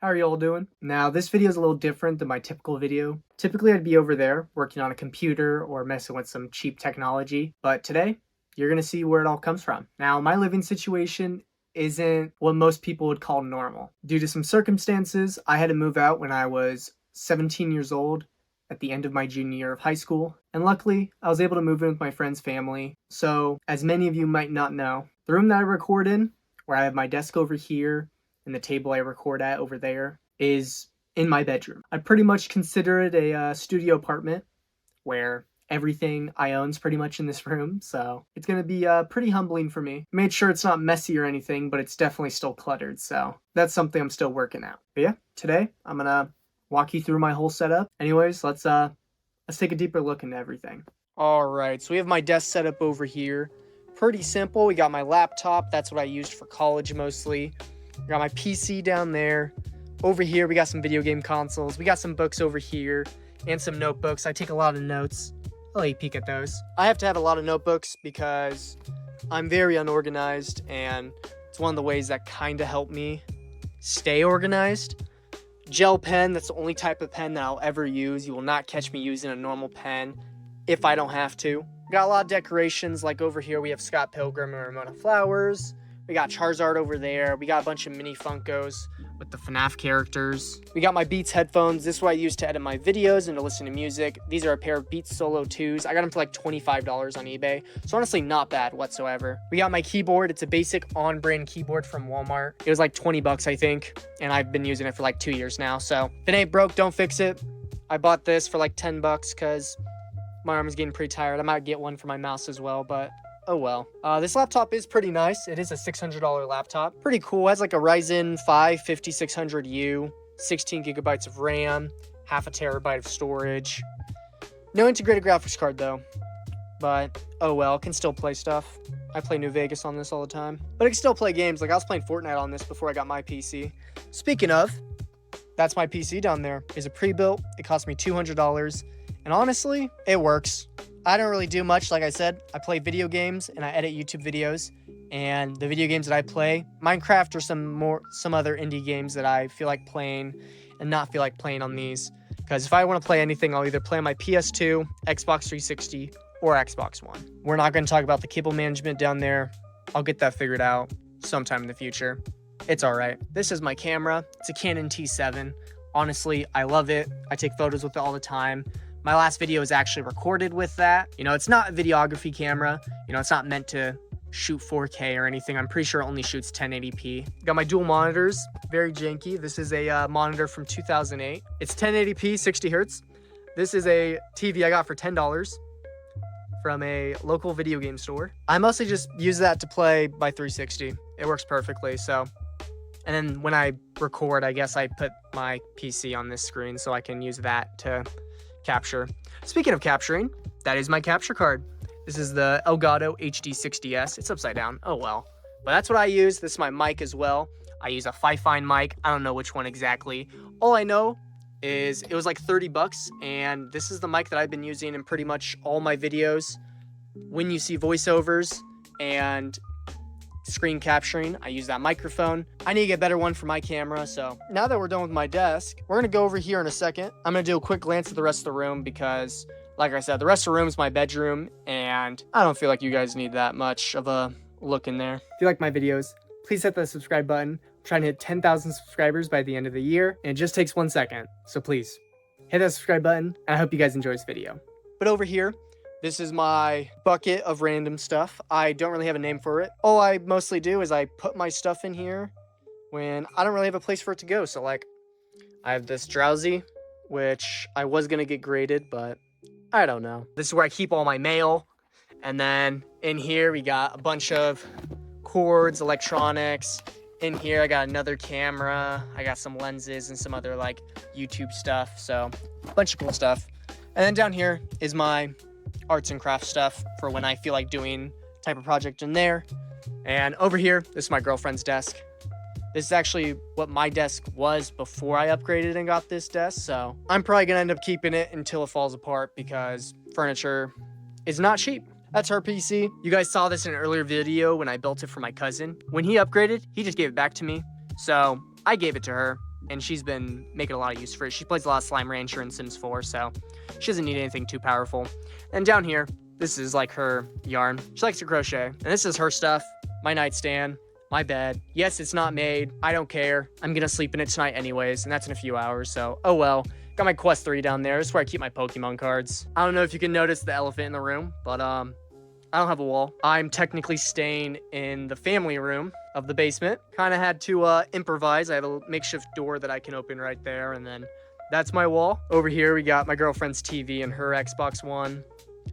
How are you all doing? Now, this video is a little different than my typical video. Typically, I'd be over there working on a computer or messing with some cheap technology, but today, you're gonna see where it all comes from. Now, my living situation isn't what most people would call normal. Due to some circumstances, I had to move out when I was 17 years old at the end of my junior year of high school, and luckily, I was able to move in with my friend's family. So, as many of you might not know, the room that I record in, where I have my desk over here, and the table I record at over there, is in my bedroom. I pretty much consider it a studio apartment where everything I own's pretty much in this room, so it's gonna be pretty humbling for me. Made sure it's not messy or anything, but it's definitely still cluttered, so that's something I'm still working out. But yeah, today I'm gonna walk you through my whole setup. Anyways, let's take a deeper look into everything. All right, so we have my desk set up over here. Pretty simple. We got my laptop. That's what I used for college mostly. We got my PC down there. Over here, we got some video game consoles. We got some books over here and some notebooks. I take a lot of notes. I'll let you peek at those. I have to have a lot of notebooks because I'm very unorganized, and it's one of the ways that kind of help me stay organized. Gel pen, that's the only type of pen that I'll ever use. You will not catch me using a normal pen if I don't have to. We got a lot of decorations, like over here we have Scott Pilgrim and Ramona Flowers. We got Charizard over there. We got a bunch of mini Funkos with the FNAF characters. We got my Beats headphones. This is what I use to edit my videos and to listen to music. These are a pair of Beats Solo 2s. I got them for like $25 on eBay. So honestly, not bad whatsoever. We got my keyboard. It's a basic on-brand keyboard from Walmart. It was like 20 bucks, I think. And I've been using it for like 2 years now. So if it ain't broke, don't fix it. I bought this for like 10 bucks because my arm is getting pretty tired. I might get one for my mouse as well, but oh well. This laptop is pretty nice. It is a $600 laptop. Pretty cool. It has like a Ryzen 5 5600U, 16 gigabytes of RAM, half a terabyte of storage. No integrated graphics card though, but oh well, can still play stuff. I play New Vegas on this all the time, but I can still play games. Like I was playing Fortnite on this before I got my PC. Speaking of, that's my PC down there. It's a pre-built. It cost me $200, and honestly, it works. I don't really do much. Like I said, I play video games and I edit YouTube videos, and the video games that I play, Minecraft or some other indie games that I feel like playing and not feel like playing on these. Because if I want to play anything, I'll either play on my PS2, Xbox 360, or Xbox One. We're not going to talk about the cable management down there. I'll get that figured out sometime in the future. It's all right. This is my camera. It's a Canon T7. Honestly, I love it. I take photos with it all the time. My last video is actually recorded with that. You know, it's not a videography camera. You know, it's not meant to shoot 4K or anything. I'm pretty sure it only shoots 1080p. Got my dual monitors, very janky. This is a monitor from 2008. It's 1080p, 60 hertz. This is a TV I got for $10 from a local video game store. I mostly just use that to play by 360. It works perfectly, so. And then when I record, I guess I put my PC on this screen so I can use that to capture. Speaking of capturing, that is my capture card. This is the Elgato HD60S. It's upside down. Oh well. But that's what I use. This is my mic as well. I use a Fifine mic. I don't know which one exactly. All I know is it was like 30 bucks, and this is the mic that I've been using in pretty much all my videos. When you see voiceovers and screen capturing, I use that microphone. I need to get a better one for my camera. So now that we're done with my desk, we're gonna go over here in a second. I'm gonna do a quick glance at the rest of the room because, like I said, the rest of the room is my bedroom, and I don't feel like you guys need that much of a look in there. If you like my videos, please hit the subscribe button. I'm trying to hit 10,000 subscribers by the end of the year, and it just takes 1 second. So please hit that subscribe button, and I hope you guys enjoy this video. But over here, this is my bucket of random stuff. I don't really have a name for it. All I mostly do is I put my stuff in here when I don't really have a place for it to go. So like, I have this Drowsy, which I was gonna get graded, but I don't know. This is where I keep all my mail. And then in here, we got a bunch of cords, electronics. In here, I got another camera. I got some lenses and some other like YouTube stuff. So a bunch of cool stuff. And then down here is my arts and crafts stuff for when I feel like doing type of project in there. And over here, this is my girlfriend's desk. This is actually what my desk was before I upgraded and got this desk. So I'm probably gonna end up keeping it until it falls apart because furniture is not cheap. That's her PC. You guys saw this in an earlier video when I built it for my cousin. When he upgraded, he just gave it back to me. So I gave it to her. and she's been making a lot of use for it. She plays a lot of Slime Rancher and Sims 4, so she doesn't need anything too powerful. And down here, this is like her yarn. She likes to crochet, and this is her stuff. My nightstand, my bed. Yes, it's not made. I don't care. I'm gonna sleep in it tonight anyways, and that's in a few hours, so oh well. Got my Quest 3 down there. This is where I keep my Pokemon cards. I don't know if you can notice the elephant in the room, but I don't have a wall. I'm technically staying in the family room of the basement. Kind of had to improvise. I have a makeshift door that I can open right there, and then that's my wall. Over here, we got my girlfriend's TV and her Xbox One.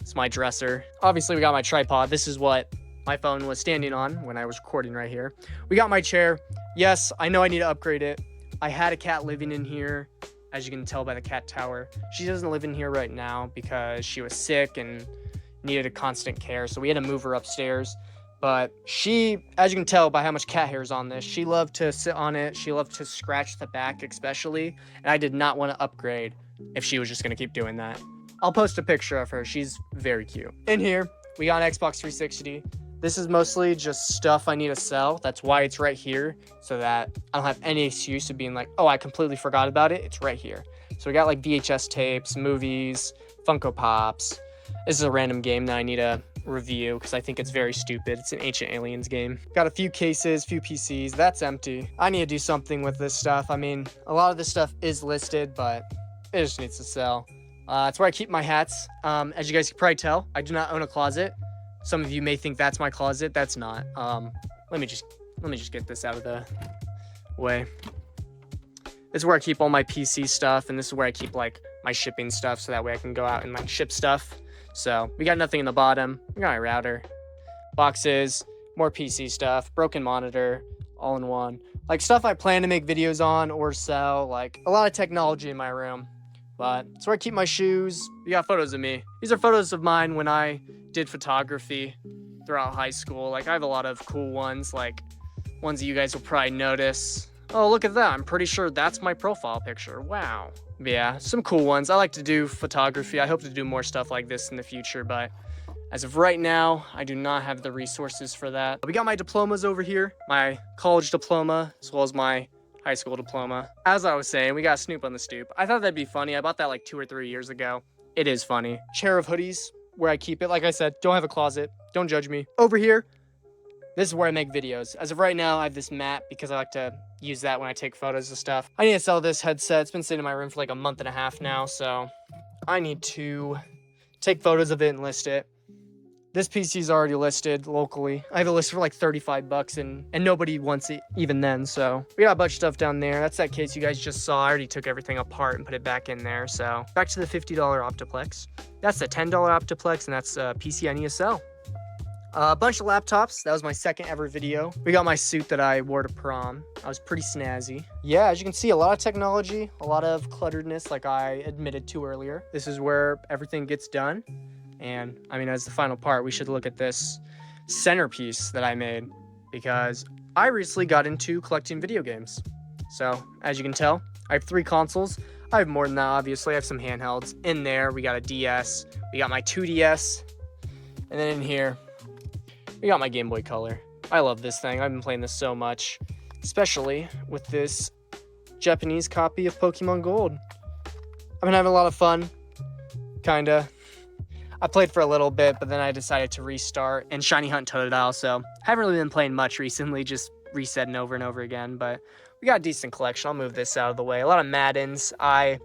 It's my dresser. Obviously, we got my tripod. This is what my phone was standing on when I was recording right here. We got my chair. Yes, I know I need to upgrade it. I had a cat living in here, as you can tell by the cat tower. She doesn't live in here right now because she was sick and needed a constant care, so we had to move her upstairs. But she, as you can tell by how much cat hair is on this, she loved to sit on it. She loved to scratch the back especially, and I did not want to upgrade if she was just going to keep doing that. I'll post a picture of her. She's very cute. In here, we got an Xbox 360. This is mostly just stuff I need to sell. That's why it's right here, so that I don't have any excuse of being like, oh, I completely forgot about it. It's right here. So we got like VHS tapes, movies, Funko Pops. This is a random game that I need to review because I think it's very stupid. It's an Ancient Aliens game. Got a few cases, few PCs. That's empty. I need to do something with this stuff. I mean, a lot of this stuff is listed, but it just needs to sell. That's where I keep my hats. As you guys can probably tell, I do not own a closet. Some of you may think that's my closet. That's not. Let me just get this out of the way. This is where I keep all my PC stuff, and this is where I keep like my shipping stuff, so that way I can go out and like ship stuff. So we got nothing in the bottom. We got my router, boxes, more PC stuff, broken monitor, all in one. Like stuff I plan to make videos on or sell. Like a lot of technology in my room. But it's where I keep my shoes. We got photos of me. These are photos of mine when I did photography throughout high school. Like I have a lot of cool ones, like ones that you guys will probably notice. Oh, look at that. I'm pretty sure that's my profile picture. Wow. But yeah, some cool ones. I like to do photography. I hope to do more stuff like this in the future, but as of right now, I do not have the resources for that. We got my diplomas over here, my college diploma, as well as my high school diploma. As I was saying, we got Snoop on the stoop. I thought that'd be funny. I bought that like 2 or 3 years ago. It is funny. Chair of hoodies, where I keep it. Like I said, don't have a closet. Don't judge me. Over here, this is where I make videos. As of right now, I have this mat because I like to use that when I take photos of stuff. I need to sell this headset. It's been sitting in my room for like a month and a half now, so I need to take photos of it and list it. This PC is already listed locally. I have it listed for like 35 bucks and nobody wants it even then, so we got a bunch of stuff down there. That's that case you guys just saw. I already took everything apart and put it back in there, so back to the $50 Optiplex. That's the $10 Optiplex, and that's a PC I need to sell. A bunch of laptops. That was my second ever video. We got my suit that I wore to prom. I was pretty snazzy. Yeah, as you can see, a lot of technology, a lot of clutteredness like I admitted to earlier. This is where everything gets done. And I mean, as the final part, we should look at this centerpiece that I made because I recently got into collecting video games. So as you can tell, I have 3 consoles. I have more than that, obviously. I have some handhelds. In there, we got a DS. We got my 2DS. And then in here, we got my Game Boy Color. I love this thing. I've been playing this so much, especially with this Japanese copy of Pokemon Gold. I've been having a lot of fun, kinda. I played for a little bit, but then I decided to restart and Shiny Hunt Totodile, so I haven't really been playing much recently, just resetting over and over again, but we got a decent collection. I'll move this out of the way. A lot of Maddens. I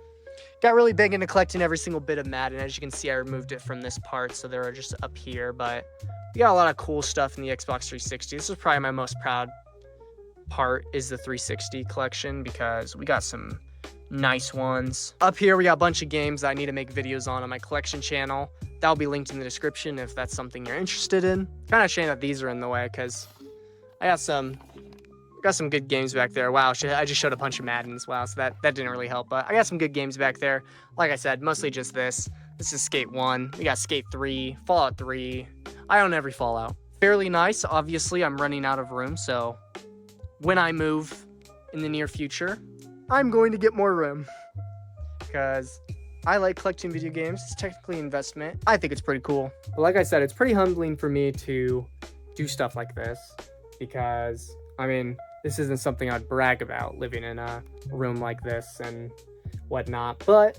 got really big into collecting every single bit of Madden. As you can see, I removed it from this part, so they're just up here, but we got a lot of cool stuff in the Xbox 360. This is probably my most proud part, is the 360 collection, because we got some nice ones. Up here, we got a bunch of games that I need to make videos on my collection channel. That'll be linked in the description if that's something you're interested in. Kind of shame that these are in the way, because I got some good games back there. Wow, I just showed a bunch of Maddens. Wow, so that didn't really help, but I got some good games back there. Like I said, mostly just this. This is Skate 1. We got Skate 3, Fallout 3. I own every Fallout. Fairly nice. Obviously, I'm running out of room, so when I move in the near future, I'm going to get more room because I like collecting video games. It's technically an investment. I think it's pretty cool. But like I said, it's pretty humbling for me to do stuff like this because, I mean, this isn't something I'd brag about, living in a room like this and whatnot, but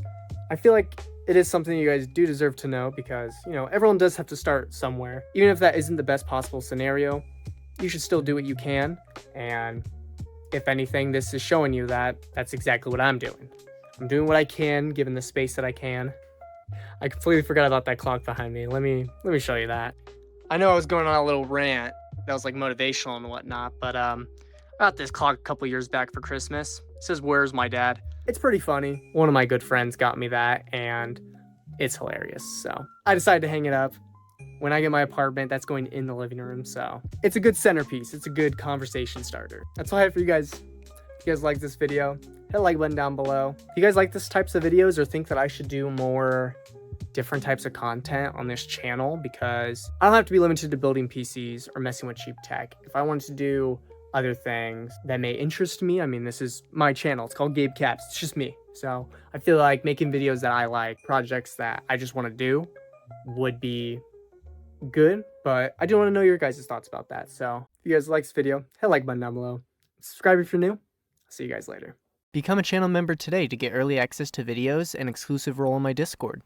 I feel like it is something you guys do deserve to know because, you know, everyone does have to start somewhere. Even if that isn't the best possible scenario, you should still do what you can. And if anything, this is showing you that that's exactly what I'm doing. I'm doing what I can, given the space that I can. I completely forgot about that clock behind me. Let me show you that. I know I was going on a little rant that was like motivational and whatnot, but I got this clock a couple years back for Christmas. It says, "Where's my dad?" It's pretty funny. One of my good friends got me that, and it's hilarious. So I decided to hang it up. When I get my apartment, that's going in the living room. So it's a good centerpiece. It's a good conversation starter. That's all I have for you guys. If you guys like this video, hit the like button down below. If you guys like this types of videos or think that I should do more different types of content on this channel, because I don't have to be limited to building PCs or messing with cheap tech. If I wanted to do other things that may interest me, I mean, this is my channel. It's called Gabe Caps. It's just me. So I feel like making videos that I like, projects that I just want to do, would be good, but I do want to know your guys' thoughts about that. So if you guys like this video, hit the like button down below. Subscribe if you're new. I'll see you guys later. Become a channel member today to get early access to videos and exclusive role in my Discord.